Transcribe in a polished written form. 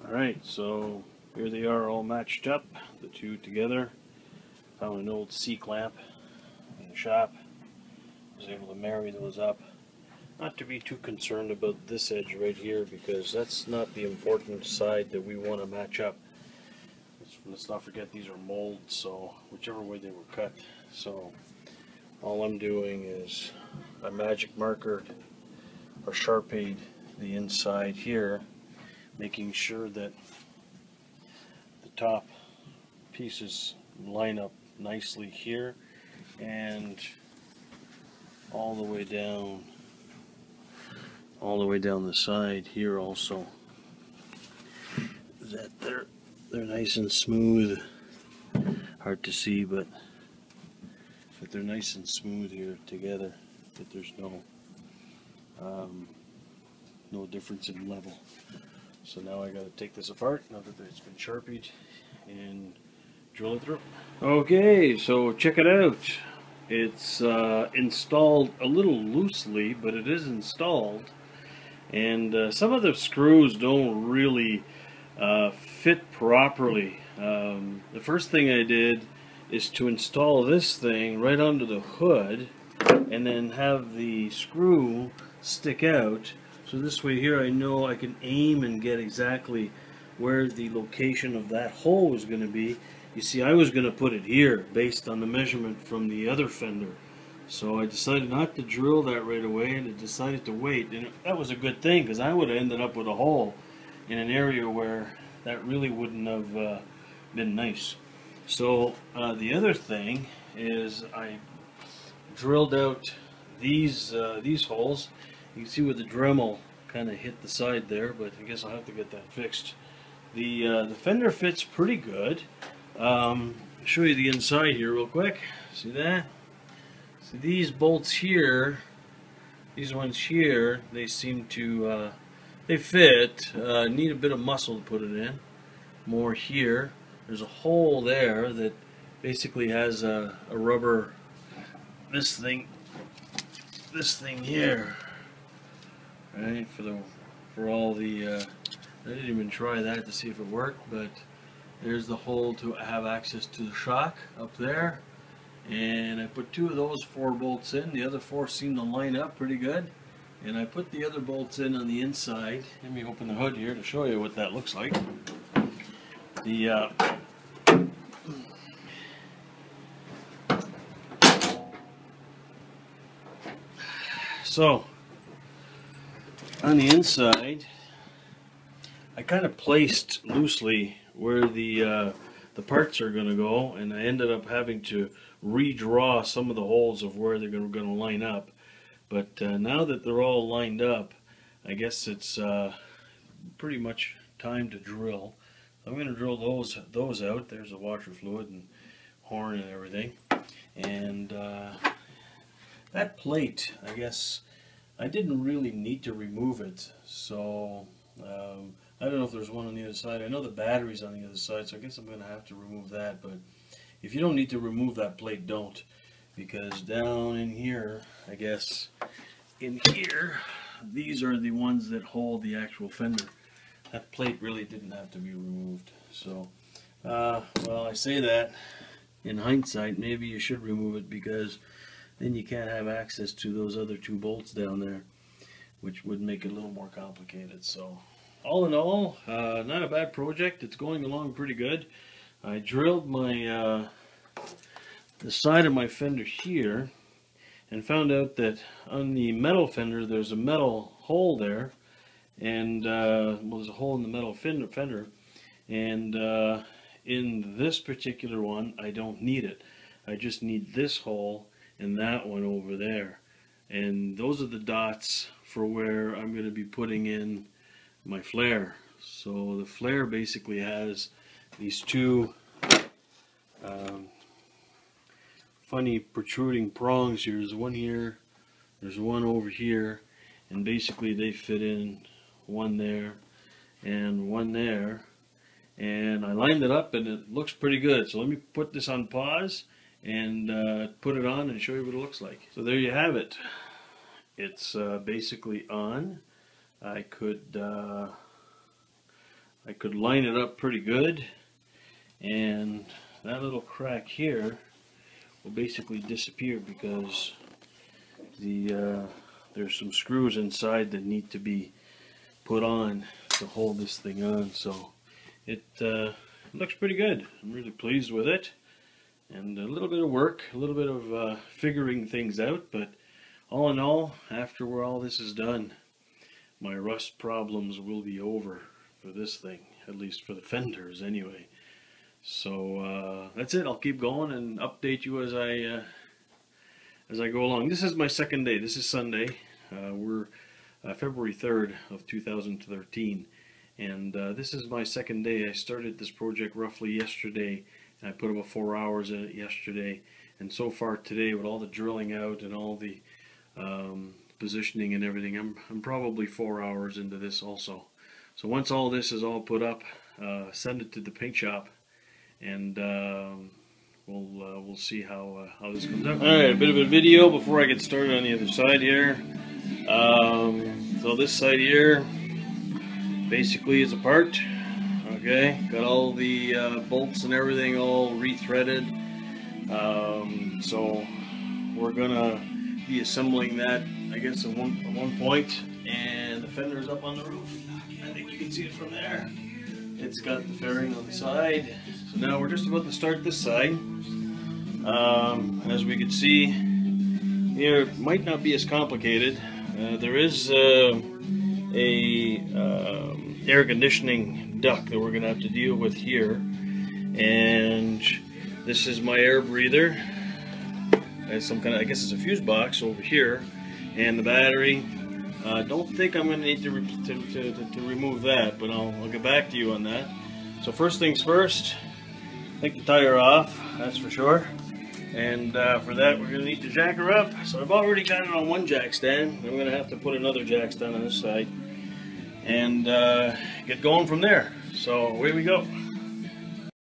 Alright, so here they are all matched up, the two together. Found an old C-clamp in the shop. Was able to marry those up. Not to be too concerned about this edge right here because that's not the important side that we want to match up. Let's not forget these are molds, so whichever way they were cut. So all I'm doing is I magic markered or Sharpied the inside here, making sure that the top pieces line up nicely here and all the way down the side here also, that they're nice and smooth. Hard to see, but they're nice and smooth here together, that there's no difference in level. So now I got to take this apart now that it's been Sharpied and drill it through. Okay, so check it out. It's installed a little loosely, but it is installed, and some of the screws don't really fit properly. The first thing I did is to install this thing right onto the hood and then have the screw stick out, so this way here I know I can aim and get exactly where the location of that hole is going to be. You see, I was going to put it here based on the measurement from the other fender, so I decided not to drill that right away and I decided to wait, and that was a good thing because I would have ended up with a hole in an area where that really wouldn't have been nice. So the other thing is I drilled out these holes. You can see where the Dremel kind of hit the side there, but I guess I'll have to get that fixed. The fender fits pretty good. Show you the inside here real quick. See that? See these bolts here, these ones here, they seem to they fit. Need a bit of muscle to put it in. More here. There's a hole there that basically has a rubber. This thing here, right? For all the. I didn't even try that to see if it worked, but there's the hole to have access to the shock up there. And I put two of those 4 bolts in. The other 4 seem to line up pretty good. And I put the other bolts in on the inside. Let me open the hood here to show you what that looks like. So on the inside, I kind of placed loosely where the parts are going to go, and I ended up having to redraw some of the holes of where they're going to line up. But now that they're all lined up, I guess it's pretty much time to drill. I'm going to drill those out. There's the washer fluid and horn and everything. And that plate, I guess, I didn't really need to remove it. So I don't know if there's one on the other side. I know the battery's on the other side, so I guess I'm going to have to remove that. But if you don't need to remove that plate, don't. Because down in here, I guess, in here, these are the ones that hold the actual fender. That plate really didn't have to be removed. So, well, I say that in hindsight, maybe you should remove it, because then you can't have access to those other 2 bolts down there, which would make it a little more complicated. So, all in all, not a bad project. It's going along pretty good. I drilled my the side of my fender here and found out that on the metal fender there's a metal hole there, and well, there's a hole in the metal fender, and in this particular one I don't need it. I just need this hole and that one over there, and those are the dots for where I'm going to be putting in my flare. So the flare basically has these 2 funny protruding prongs here. There's one here, there's one over here, and basically they fit in, one there and one there, and I lined it up and it looks pretty good. So let me put this on pause and put it on and show you what it looks like. So there you have it. It's basically on. I could I could line it up pretty good, and that little crack here will basically disappear because there's some screws inside that need to be put on to hold this thing on. So it looks pretty good. I'm really pleased with it, and a little bit of work, a little bit of figuring things out, but all in all, after all this is done, my rust problems will be over for this thing, at least for the fenders anyway. So that's it. I'll keep going and update you as I go along. This is my second day. This is Sunday. We're February 3rd of 2013, and this is my second day. I started this project roughly yesterday, and I put about 4 hours in it yesterday, and so far today, with all the drilling out and all the positioning and everything, I'm probably 4 hours into this also. So once all this is all put up, send it to the paint shop, and we'll see how this comes out. All right, a bit of a video before I get started on the other side here. So this side here basically is apart. Okay, got all the bolts and everything all rethreaded. So we're gonna be assembling that, I guess, at one point, and the fender's up on the roof. I think you can see it from there. It's got the fairing on the side. So now we're just about to start this side. As we can see here, it might not be as complicated. There is a air conditioning duct that we're going to have to deal with here, and this is my air breather. There's some kind of, I guess it's a fuse box over here, and the battery. Don't think I'm going to need to remove that, but I'll get back to you on that. So first things first, take the tire off, that's for sure. And for that, we're going to need to jack her up. So I've already got it on one jack stand. I'm going to have to put another jack stand on this side and get going from there. So away we go.